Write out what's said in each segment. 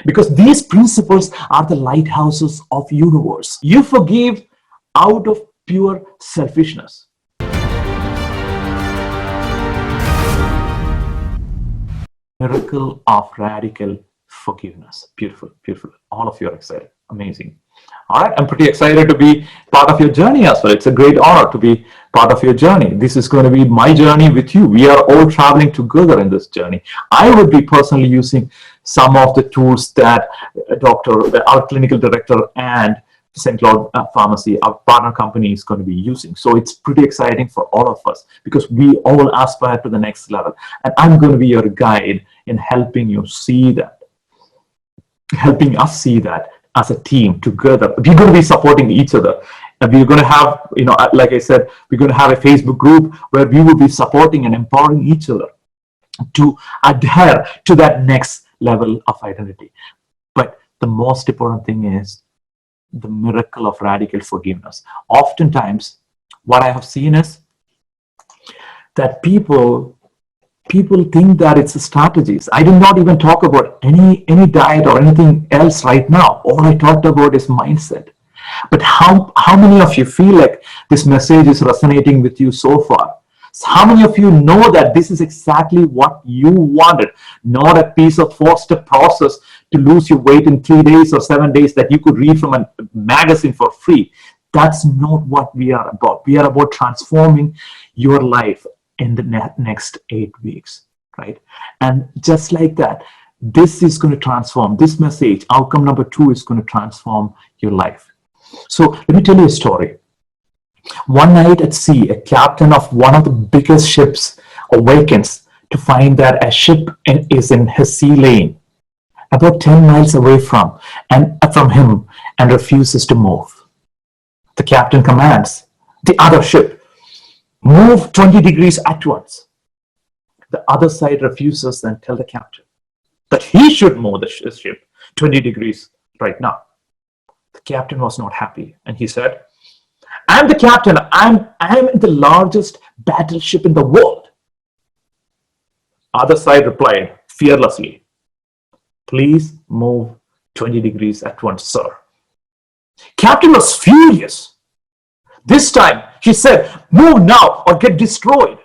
Because these principles are the lighthouses of universe. You forgive out of pure selfishness. Miracle of radical forgiveness. Beautiful, beautiful. All of you are excited. Amazing. All right, I'm pretty excited to be part of your journey as well. It's a great honor to be part of your journey. This is going to be my journey with you. We are all traveling together in this journey. I would be personally using some of the tools that our clinical director and St. Cloud Pharmacy, our partner company, is going to be using. So it's pretty exciting for all of us because we all aspire to the next level. And I'm going to be your guide in helping you see that, helping us see that as a team together. We're going to be supporting each other. And we're going to have, like I said, we're going to have a Facebook group where we will be supporting and empowering each other to adhere to that next level of identity. But the most important thing is the miracle of radical forgiveness. Oftentimes, what I have seen is that people think that it's strategies. I did not even talk about any diet or anything else right now. All I talked about is mindset. But how many of you feel like this message is resonating with you so far? How many of you know that this is exactly what you wanted, not a piece of four-step process to lose your weight in 3 days or 7 days that you could read from a magazine for free? That's not what we are about. We are about transforming your life in the next 8 weeks, right? And just like that, this is going to transform. This message, outcome number 2, is going to transform your life. So let me tell you a story. One night at sea, a captain of one of the biggest ships awakens to find that a ship is in his sea lane, about 10 miles away from him, and refuses to move. The captain commands the other ship, move 20 degrees at once. The other side refuses and tell the captain that he should move the ship 20 degrees right now. The captain was not happy, and he said, I'm the captain. I'm the largest battleship in the world. Other side replied fearlessly, please move 20 degrees at once, sir. Captain was furious. This time he said, move now or get destroyed.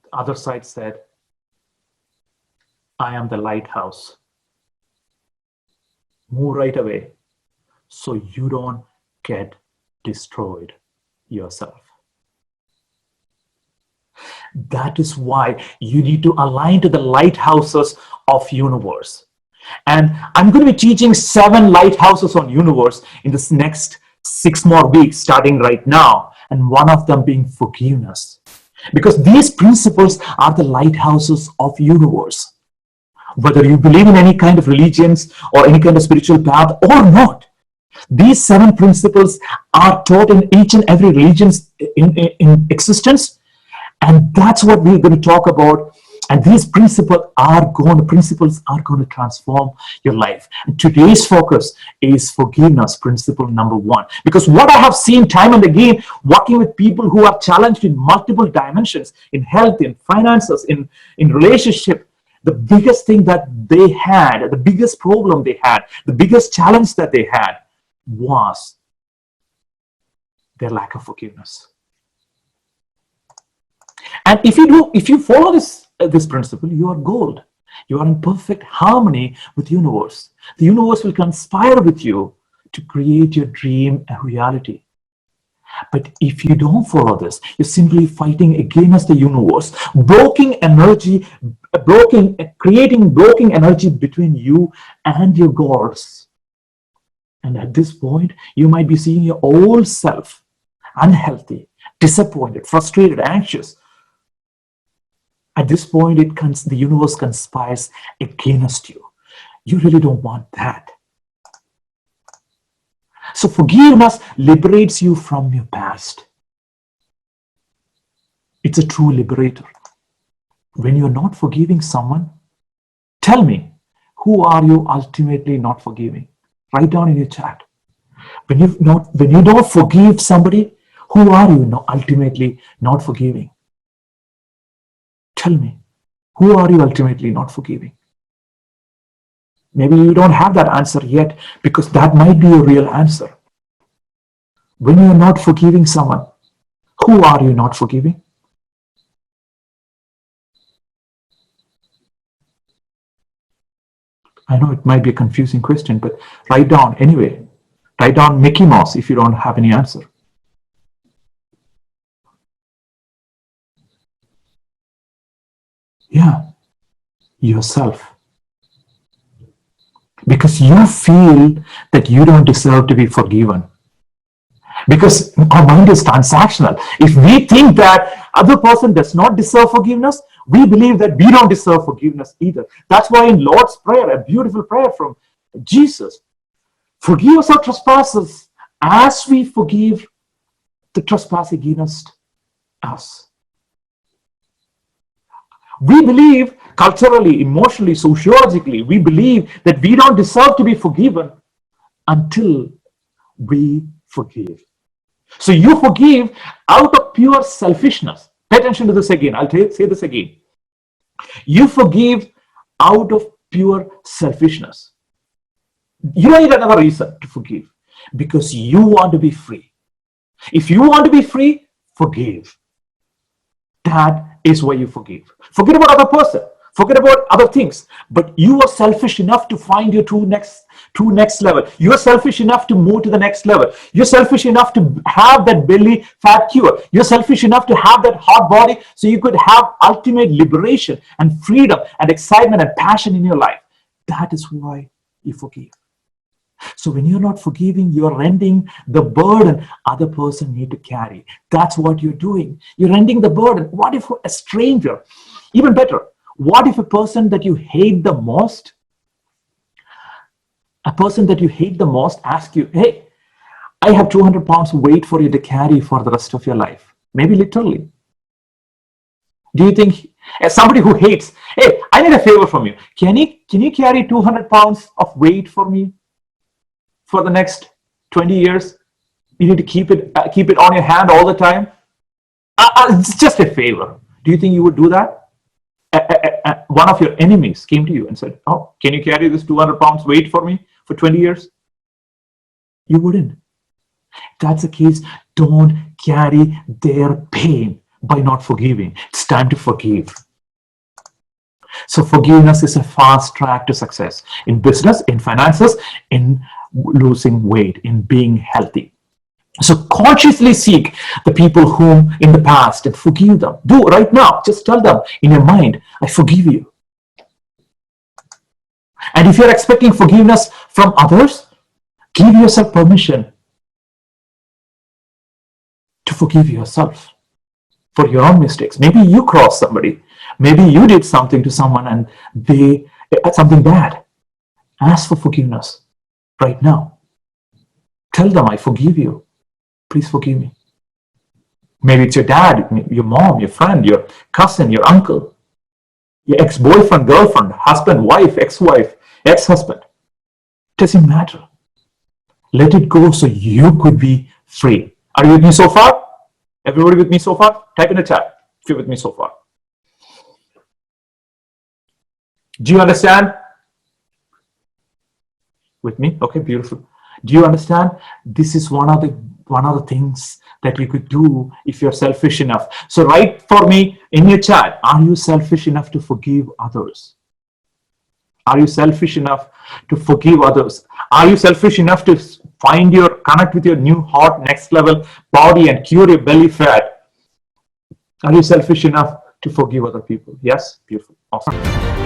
The other side said, I am the lighthouse. Move right away so you don't get destroyed yourself. That is why you need to align to the lighthouses of universe. And I'm going to be teaching 7 lighthouses on universe in this next 6 more weeks, starting right now. And one of them being forgiveness. Because these principles are the lighthouses of universe. Whether you believe in any kind of religions or any kind of spiritual path or not, these 7 principles are taught in each and every religion in existence. And that's what we're going to talk about. And these principles are going to transform your life. And today's focus is forgiveness, principle number 1. Because what I have seen time and again, working with people who are challenged in multiple dimensions, in health, in finances, in relationship, the biggest thing that they had, the biggest problem they had, the biggest challenge that they had was their lack of forgiveness. And if you follow this principle, you are gold. You are in perfect harmony with the universe. The universe will conspire with you to create your dream a reality. But if you don't follow this, you're simply fighting against the universe, creating blocking energy between you and your goals. And at this point, you might be seeing your old self unhealthy, disappointed, frustrated, anxious. At this point, the universe conspires against you. You really don't want that. So forgiveness liberates you from your past. It's a true liberator. When you're not forgiving someone, tell me, who are you ultimately not forgiving? Write down in your chat. When you don't forgive somebody, who are you ultimately not forgiving? Tell me. Who are you ultimately not forgiving? Maybe you don't have that answer yet, because that might be a real answer. When you're not forgiving someone, who are you not forgiving? I know it might be a confusing question, but write down anyway. Write down Mickey Mouse if you don't have any answer. Yeah, yourself. Because you feel that you don't deserve to be forgiven. Because our mind is transactional. If we think that other person does not deserve forgiveness, we believe that we don't deserve forgiveness either. That's why in Lord's Prayer, a beautiful prayer from Jesus, forgive us our trespasses as we forgive the trespass against us. We believe culturally, emotionally, sociologically, we believe that we don't deserve to be forgiven until we forgive. So you forgive out of pure selfishness. Pay attention to this again. I'll say this again. You forgive out of pure selfishness. You don't need another reason to forgive, because you want to be free. If you want to be free, forgive. That is why you forgive. Forget about other person. Forget about other things. But you are selfish enough to find your true next level. You are selfish enough to move to the next level. You're selfish enough to have that belly fat cure. You're selfish enough to have that hot body so you could have ultimate liberation and freedom and excitement and passion in your life. That is why you forgive. So when you're not forgiving, you're rending the burden other person need to carry. That's what you're doing. You're rending the burden. What if a stranger, even better, what if a person that you hate the most, asks you, hey, I have 200 pounds weight for you to carry for the rest of your life. Maybe literally. Do you think, as somebody who hates, hey, I need a favor from you. Can you carry 200 pounds of weight for me for the next 20 years? You need to keep it on your hand all the time. It's just a favor. Do you think you would do that? One of your enemies came to you and said, oh, can you carry this 200 pounds weight for me for 20 years? You wouldn't. If that's the case, don't carry their pain by not forgiving. It's time to forgive. So forgiveness is a fast track to success in business, in finances, in losing weight, in being healthy. So consciously seek the people whom in the past and forgive them. Do right now. Just tell them in your mind, I forgive you. And if you're expecting forgiveness from others, give yourself permission to forgive yourself for your own mistakes. Maybe you crossed somebody. Maybe you did something to someone and they something bad. Ask for forgiveness right now. Tell them, I forgive you. Please forgive me. Maybe it's your dad, your mom, your friend, your cousin, your uncle, your ex-boyfriend, girlfriend, husband, wife, ex-wife, ex-husband. It doesn't matter. Let it go so you could be free. Are you with me so far? Everybody with me so far? Type in the chat if you're with me so far. Do you understand? With me? Okay, beautiful. Do you understand? This is one of the things that you could do if you're selfish enough. So write for me in your chat, are you selfish enough to forgive others? Are you selfish enough to forgive others? Are you selfish enough to connect with your new hot next level body and cure your belly fat? Are you selfish enough to forgive other people? Yes? Beautiful. Awesome.